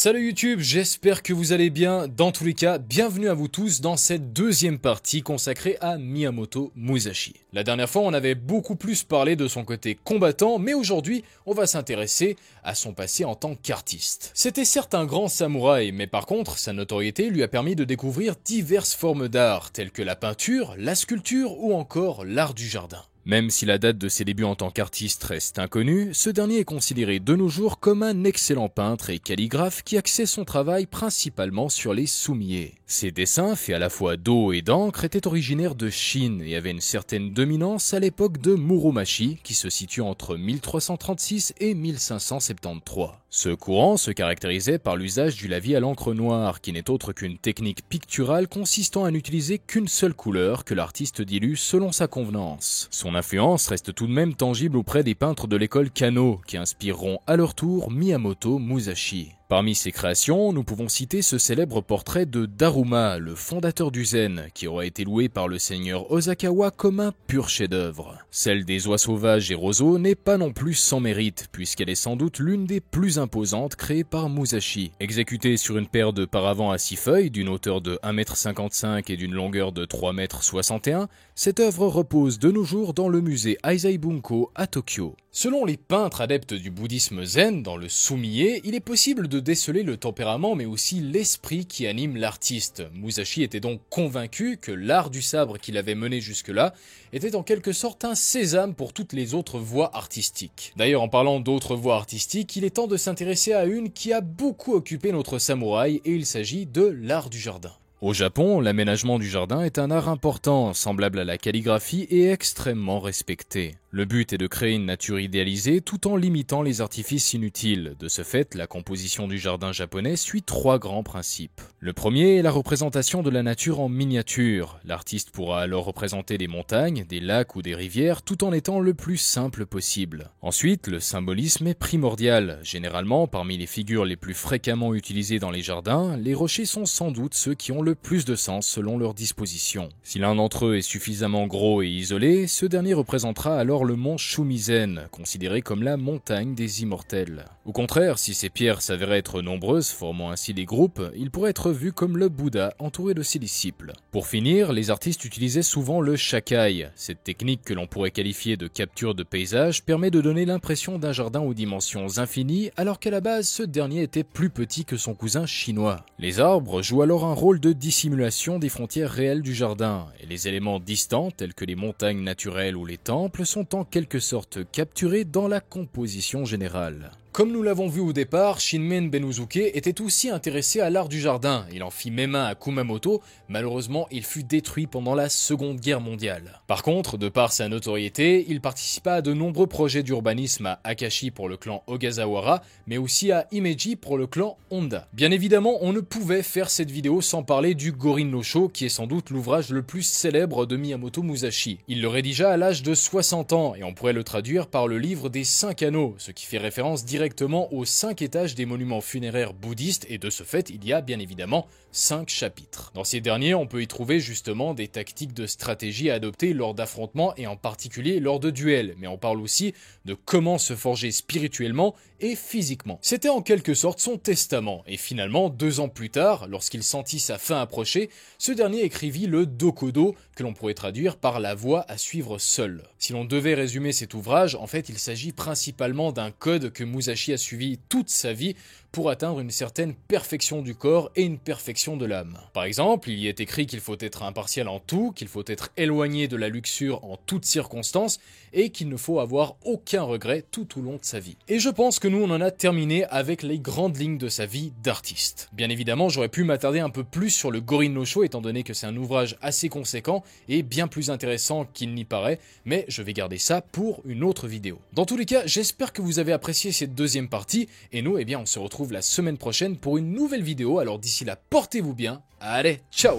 Salut YouTube, j'espère que vous allez bien. Dans tous les cas, bienvenue à vous tous dans cette deuxième partie consacrée à Miyamoto Musashi. La dernière fois, on avait beaucoup plus parlé de son côté combattant, mais aujourd'hui, on va s'intéresser à son passé en tant qu'artiste. C'était certes un grand samouraï, mais par contre, sa notoriété lui a permis de découvrir diverses formes d'art, telles que la peinture, la sculpture ou encore l'art du jardin. Même si la date de ses débuts en tant qu'artiste reste inconnue, ce dernier est considéré de nos jours comme un excellent peintre et calligraphe qui axait son travail principalement sur les sumi-e. Ses dessins, faits à la fois d'eau et d'encre, étaient originaires de Chine et avaient une certaine dominance à l'époque de Muromachi, qui se situe entre 1336 et 1573. Ce courant se caractérisait par l'usage du lavis à l'encre noire, qui n'est autre qu'une technique picturale consistant à n'utiliser qu'une seule couleur que l'artiste dilue selon sa convenance. Son influence reste tout de même tangible auprès des peintres de l'école Kano, qui inspireront à leur tour Miyamoto Musashi. Parmi ses créations, nous pouvons citer ce célèbre portrait de Daruma, le fondateur du Zen, qui aura été loué par le seigneur Osakawa comme un pur chef-d'œuvre. Celle des oies sauvages et roseaux n'est pas non plus sans mérite, puisqu'elle est sans doute l'une des plus imposantes créées par Musashi. Exécutée sur une paire de paravents à 6 feuilles, d'une hauteur de 1,55 m et d'une longueur de 3,61 m, cette œuvre repose de nos jours dans le musée Eisei Bunko à Tokyo. Selon les peintres adeptes du bouddhisme zen, dans le sumi-e, il est possible de déceler le tempérament mais aussi l'esprit qui anime l'artiste. Musashi était donc convaincu que l'art du sabre qu'il avait mené jusque-là était en quelque sorte un sésame pour toutes les autres voies artistiques. D'ailleurs, en parlant d'autres voies artistiques, il est temps de s'intéresser à une qui a beaucoup occupé notre samouraï et il s'agit de l'art du jardin. Au Japon, l'aménagement du jardin est un art important, semblable à la calligraphie et extrêmement respecté. Le but est de créer une nature idéalisée tout en limitant les artifices inutiles. De ce fait, la composition du jardin japonais suit 3 grands principes. Le premier est la représentation de la nature en miniature. L'artiste pourra alors représenter des montagnes, des lacs ou des rivières tout en étant le plus simple possible. Ensuite, le symbolisme est primordial. Généralement, parmi les figures les plus fréquemment utilisées dans les jardins, les rochers sont sans doute ceux qui ont le plus de sens selon leur disposition. Si l'un d'entre eux est suffisamment gros et isolé, ce dernier représentera alors le mont Shumizen, considéré comme la montagne des immortels. Au contraire, si ces pierres s'avéraient être nombreuses, formant ainsi des groupes, il pourrait être vu comme le Bouddha entouré de ses disciples. Pour finir, les artistes utilisaient souvent le shakai. Cette technique que l'on pourrait qualifier de capture de paysage permet de donner l'impression d'un jardin aux dimensions infinies, alors qu'à la base, ce dernier était plus petit que son cousin chinois. Les arbres jouent alors un rôle de dissimulation des frontières réelles du jardin, et les éléments distants, tels que les montagnes naturelles ou les temples, sont en quelque sorte capturés dans la composition générale. Comme nous l'avons vu au départ, Shinmen Benuzuke était aussi intéressé à l'art du jardin. Il en fit même un à Kumamoto, malheureusement il fut détruit pendant la Seconde Guerre mondiale. Par contre, de par sa notoriété, il participa à de nombreux projets d'urbanisme à Akashi pour le clan Ogasawara, mais aussi à Himeji pour le clan Honda. Bien évidemment, on ne pouvait faire cette vidéo sans parler du Gorin no Sho, qui est sans doute l'ouvrage le plus célèbre de Miyamoto Musashi. Il le rédigea à l'âge de 60 ans, et on pourrait le traduire par le livre des 5 anneaux, ce qui fait référence directement aux 5 étages des monuments funéraires bouddhistes et de ce fait il y a bien évidemment 5 chapitres. Dans ces derniers on peut y trouver justement des tactiques de stratégie à adopter lors d'affrontements et en particulier lors de duels, mais on parle aussi de comment se forger spirituellement et physiquement. C'était en quelque sorte son testament et finalement 2 ans plus tard, lorsqu'il sentit sa fin approcher, ce dernier écrivit le Dokodo que l'on pourrait traduire par la voie à suivre seul. Si l'on devait résumer cet ouvrage, en fait il s'agit principalement d'un code que Musashi a suivi toute sa vie pour atteindre une certaine perfection du corps et une perfection de l'âme. Par exemple, il y est écrit qu'il faut être impartial en tout, qu'il faut être éloigné de la luxure en toutes circonstances et qu'il ne faut avoir aucun regret tout au long de sa vie. Et je pense que nous on en a terminé avec les grandes lignes de sa vie d'artiste. Bien évidemment, j'aurais pu m'attarder un peu plus sur le Gorin no Sho étant donné que c'est un ouvrage assez conséquent et bien plus intéressant qu'il n'y paraît, mais je vais garder ça pour une autre vidéo. Dans tous les cas, j'espère que vous avez apprécié cette deuxième partie et nous, on se retrouve la semaine prochaine pour une nouvelle vidéo. Alors d'ici là, portez-vous bien. Allez, ciao!